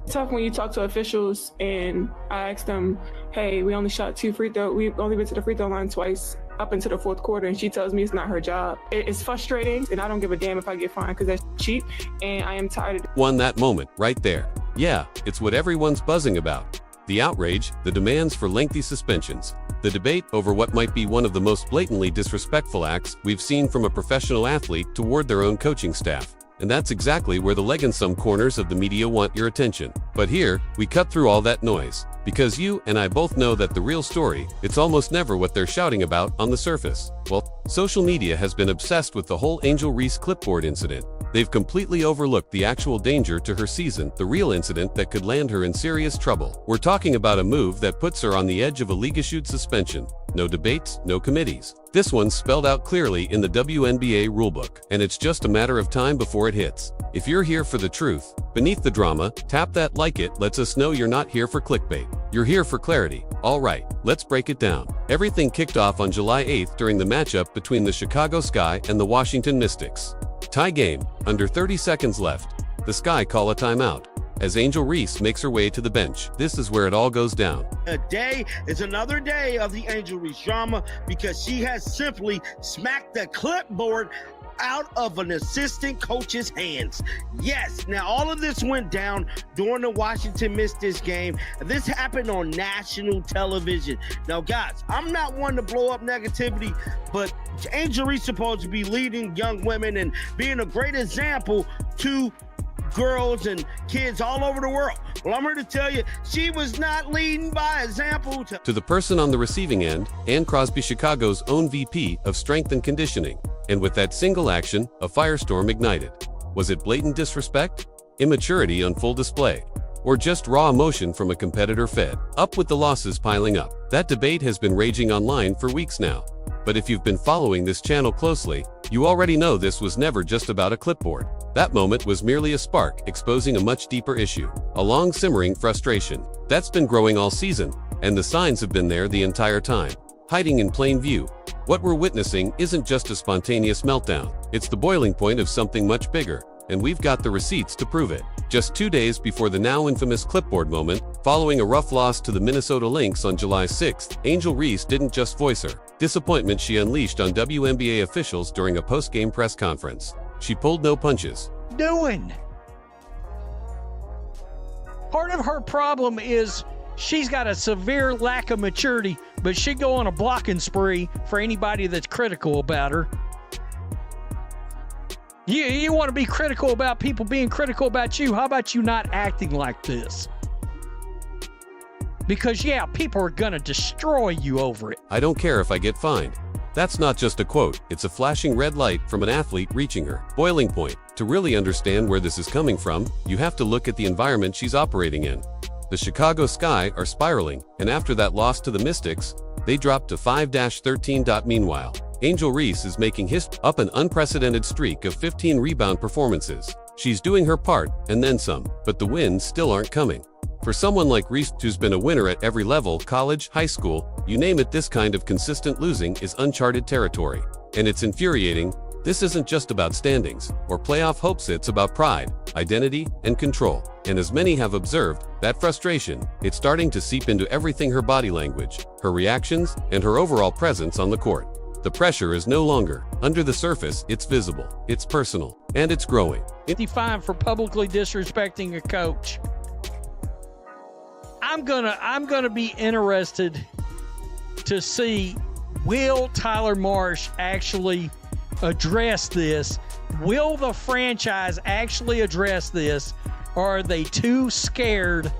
Tough when you talk to officials and I asked them, hey, we only shot 2 free throws. We've only been to the free throw line twice up into the fourth quarter, and she tells me it's not her job. It's frustrating, and I don't give a damn if I get fined because that's cheap, and I am tired of it. Won that moment right there. Yeah, it's what everyone's buzzing about. The outrage, the demands for lengthy suspensions, the debate over what might be one of the most blatantly disrespectful acts we've seen from a professional athlete toward their own coaching staff. And that's exactly where the leg and some corners of the media want your attention. But here, we cut through all that noise. Because you and I both know that the real story, it's almost never what they're shouting about on the surface. Well, social media has been obsessed with the whole Angel Reese clipboard incident. They've completely overlooked the actual danger to her season, the real incident that could land her in serious trouble. We're talking about a move that puts her on the edge of a league-issued suspension. No debates, no committees. This one's spelled out clearly in the WNBA rulebook, and it's just a matter of time before it hits. If you're here for the truth, beneath the drama, tap that like it lets us know you're not here for clickbait. You're here for clarity. All right, let's break it down. Everything kicked off on July 8th during the matchup between the Chicago Sky and the Washington Mystics. Tie game, under 30 seconds left. The Sky call a timeout as Angel Reese makes her way to the bench. This is where it all goes down. Today is another day of the Angel Reese drama because she has simply smacked the clipboard out of an assistant coach's hands. Yes, now all of this went down during the Washington Mystics game. This happened on national television. Now guys, I'm not one to blow up negativity, but Angel Reese is supposed to be leading young women and being a great example to girls and kids all over the world. Well, I'm here to tell you, she was not leading by example. To the person on the receiving end, Ann Crosby, Chicago's own VP of Strength and Conditioning. And with that single action, a firestorm ignited. Was it blatant disrespect? Immaturity on full display? Or just raw emotion from a competitor fed up with the losses piling up? That debate has been raging online for weeks now. But if you've been following this channel closely, you already know this was never just about a clipboard. That moment was merely a spark exposing a much deeper issue, a long simmering frustration that's been growing all season, and the signs have been there the entire time, hiding in plain view. What we're witnessing isn't just a spontaneous meltdown, it's the boiling point of something much bigger, and we've got the receipts to prove it. Just 2 days before the now infamous clipboard moment, following a rough loss to the Minnesota Lynx on July 6th, Angel Reese didn't just voice her disappointment she unleashed on WNBA officials during a post-game press conference. She pulled no punches. Part of her problem is she's got a severe lack of maturity, but she'd go on a blocking spree for anybody that's critical about her. You want to be critical about people being critical about you. How about you not acting like this? Because, yeah, people are going to destroy you over it. I don't care if I get fined. That's not just a quote, it's a flashing red light from an athlete reaching her boiling point. To really understand where this is coming from, you have to look at the environment she's operating in. The Chicago Sky are spiraling, and after that loss to the Mystics, they dropped to 5-13. Meanwhile, Angel Reese is making history up an unprecedented streak of 15 rebound performances. She's doing her part, and then some, but the wins still aren't coming. For someone like Reese, who's been a winner at every level, college, high school, you name it, this kind of consistent losing is uncharted territory. And it's infuriating. This isn't just about standings or playoff hopes, it's about pride, identity, and control. And as many have observed, that frustration, it's starting to seep into everything: her body language, her reactions, and her overall presence on the court. The pressure is no longer under the surface, it's visible, it's personal, and it's growing. Fine for publicly disrespecting a coach. I'm gonna be interested to see, will Tyler Marsh actually address this? Will the franchise actually address this? Or are they too scared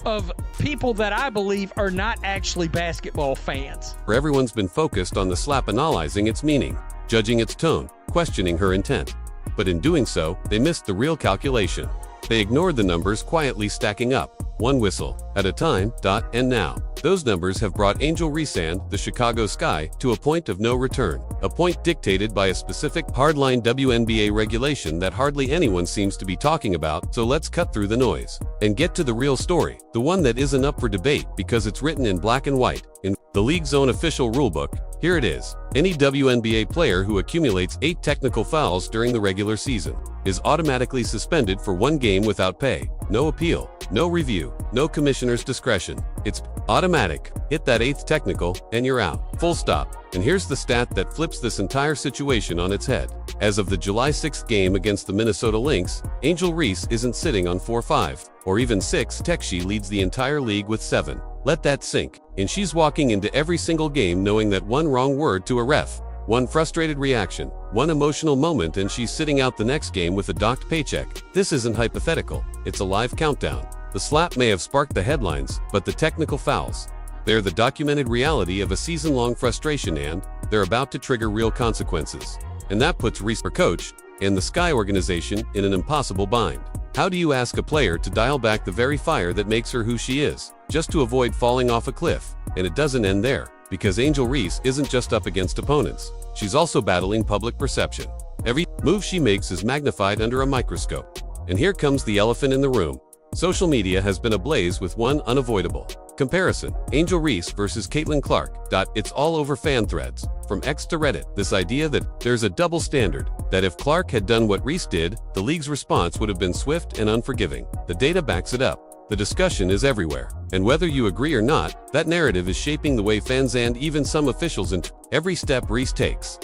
of people that I believe are not actually basketball fans? Everyone's been focused on the slap, analyzing its meaning, judging its tone, questioning her intent. But in doing so, they missed the real calculation. They ignored the numbers quietly stacking up, one whistle at a time. And now, those numbers have brought Angel Reese and the Chicago Sky to a point of no return, a point dictated by a specific hardline WNBA regulation that hardly anyone seems to be talking about. So let's cut through the noise and get to the real story, the one that isn't up for debate because it's written in black and white in the league's own official rulebook. Here it is. Any WNBA player who accumulates 8 technical fouls during the regular season is automatically suspended for 1 game without pay. No appeal, no review, no commissioner's discretion. It's automatic. Hit that 8th technical, and you're out. Full stop. And here's the stat that flips this entire situation on its head. As of the July 6th game against the Minnesota Lynx, Angel Reese isn't sitting on 4-5, or even 6. She leads the entire league with 7. Let that sink. And she's walking into every single game knowing that one wrong word to a ref, one frustrated reaction, one emotional moment, and she's sitting out the next game with a docked paycheck. This isn't hypothetical. It's a live countdown. The slap may have sparked the headlines, but the technical fouls, they're the documented reality of a season-long frustration, and they're about to trigger real consequences. And that puts Reese, her coach, and the Sky organization in an impossible bind. How do you ask a player to dial back the very fire that makes her who she is, just to avoid falling off a cliff? And it doesn't end there, because Angel Reese isn't just up against opponents. She's also battling public perception. Every move she makes is magnified under a microscope. And here comes the elephant in the room. Social media has been ablaze with one unavoidable comparison: Angel Reese versus Caitlin Clark. It's all over fan threads, from X to Reddit. This idea that there's a double standard, that if Clark had done what Reese did, the league's response would have been swift and unforgiving. The data backs it up. The discussion is everywhere. And whether you agree or not, that narrative is shaping the way fans and even some officials in every step Reese takes.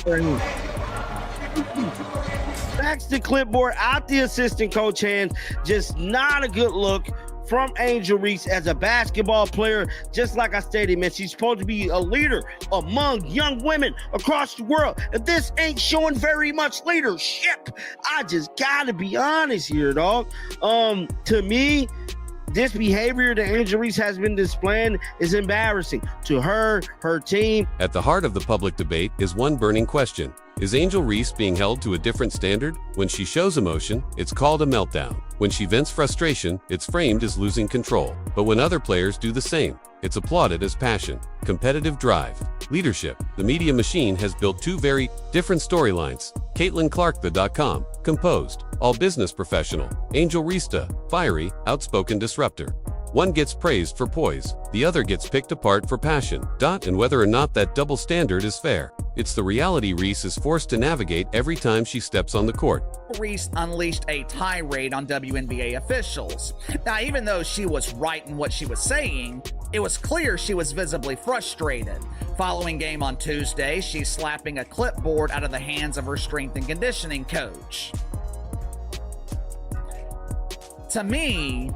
Backs the clipboard out the assistant coach hands. Just not a good look from Angel Reese as a basketball player. Just like I stated, man, she's supposed to be a leader among young women across the world, and this ain't showing very much leadership. I just gotta be honest here, dog. To me, this behavior that Angel Reese has been displaying is embarrassing to her team. At the heart of the public debate is one burning question. Is Angel Reese being held to a different standard? When she shows emotion, it's called a meltdown. When she vents frustration, it's framed as losing control. But when other players do the same, it's applauded as passion, competitive drive, leadership. The media machine has built 2 very different storylines. Caitlin Clark, the composed, all business professional. Angel Reese, fiery, outspoken disruptor. One gets praised for poise, the other gets picked apart for passion. And whether or not that double standard is fair, it's the reality Reese is forced to navigate every time she steps on the court. Reese unleashed a tirade on WNBA officials. Now, even though she was right in what she was saying, it was clear she was visibly frustrated. Following game on Tuesday, she's slapping a clipboard out of the hands of her strength and conditioning coach. To me,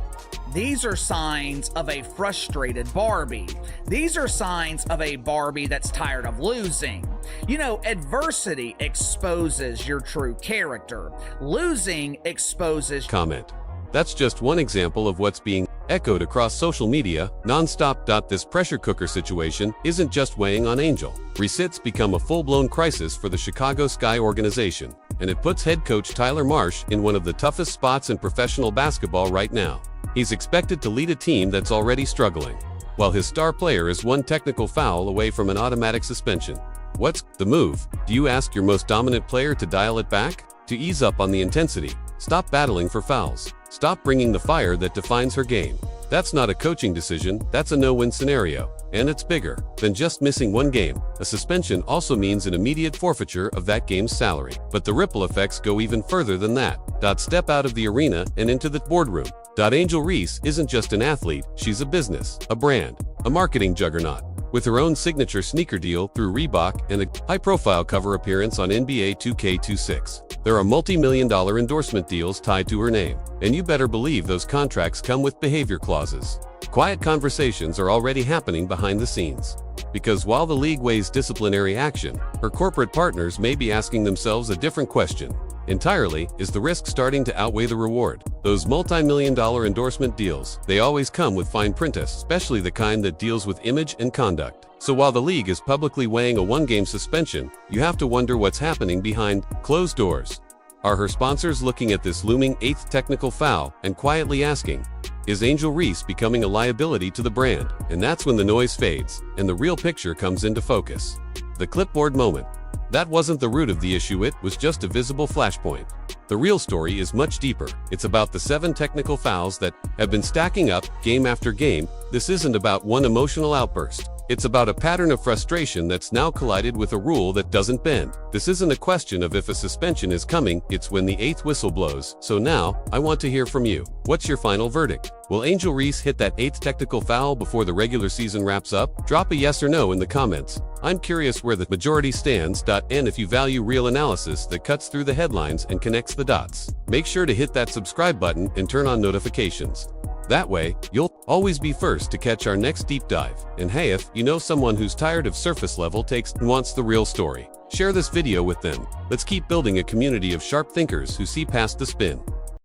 these are signs of a frustrated Barbie. These are signs of a Barbie that's tired of losing. You know, adversity exposes your true character. Losing exposes... Comment. That's just one example of what's being echoed across social media nonstop. This pressure cooker situation isn't just weighing on Angel. Reese's become a full-blown crisis for the Chicago Sky organization, and it puts head coach Tyler Marsh in one of the toughest spots in professional basketball right now. He's expected to lead a team that's already struggling, while his star player is 1 technical foul away from an automatic suspension. What's the move? Do you ask your most dominant player to dial it back? To ease up on the intensity? Stop battling for fouls. Stop bringing the fire that defines her game. That's not a coaching decision, that's a no-win scenario. And it's bigger than just missing 1 game. A suspension also means an immediate forfeiture of that game's salary. But the ripple effects go even further than that. Step out of the arena and into the boardroom. Angel Reese isn't just an athlete, she's a business, a brand, a marketing juggernaut. With her own signature sneaker deal through Reebok and a high-profile cover appearance on NBA 2K26. There are multi-million-dollar endorsement deals tied to her name, and you better believe those contracts come with behavior clauses. Quiet conversations are already happening behind the scenes. Because while the league weighs disciplinary action, her corporate partners may be asking themselves a different question entirely: is the risk starting to outweigh the reward? Those multi-million-dollar endorsement deals, they always come with fine print, especially the kind that deals with image and conduct. So while the league is publicly weighing a 1-game suspension, you have to wonder what's happening behind closed doors. Are her sponsors looking at this looming 8th technical foul and quietly asking, is Angel Reese becoming a liability to the brand? And that's when the noise fades and the real picture comes into focus. The clipboard moment. That wasn't the root of the issue, it was just a visible flashpoint. The real story is much deeper. It's about the 7 technical fouls that have been stacking up game after game. This isn't about one emotional outburst. It's about a pattern of frustration that's now collided with a rule that doesn't bend. This isn't a question of if a suspension is coming, it's when the 8th whistle blows. So now, I want to hear from you. What's your final verdict? Will Angel Reese hit that 8th technical foul before the regular season wraps up? Drop a yes or no in the comments. I'm curious where the majority stands. And if you value real analysis that cuts through the headlines and connects the dots, make sure to hit that subscribe button and turn on notifications. That way, you'll always be first to catch our next deep dive. And hey, if you know someone who's tired of surface level takes and wants the real story, share this video with them. Let's keep building a community of sharp thinkers who see past the spin.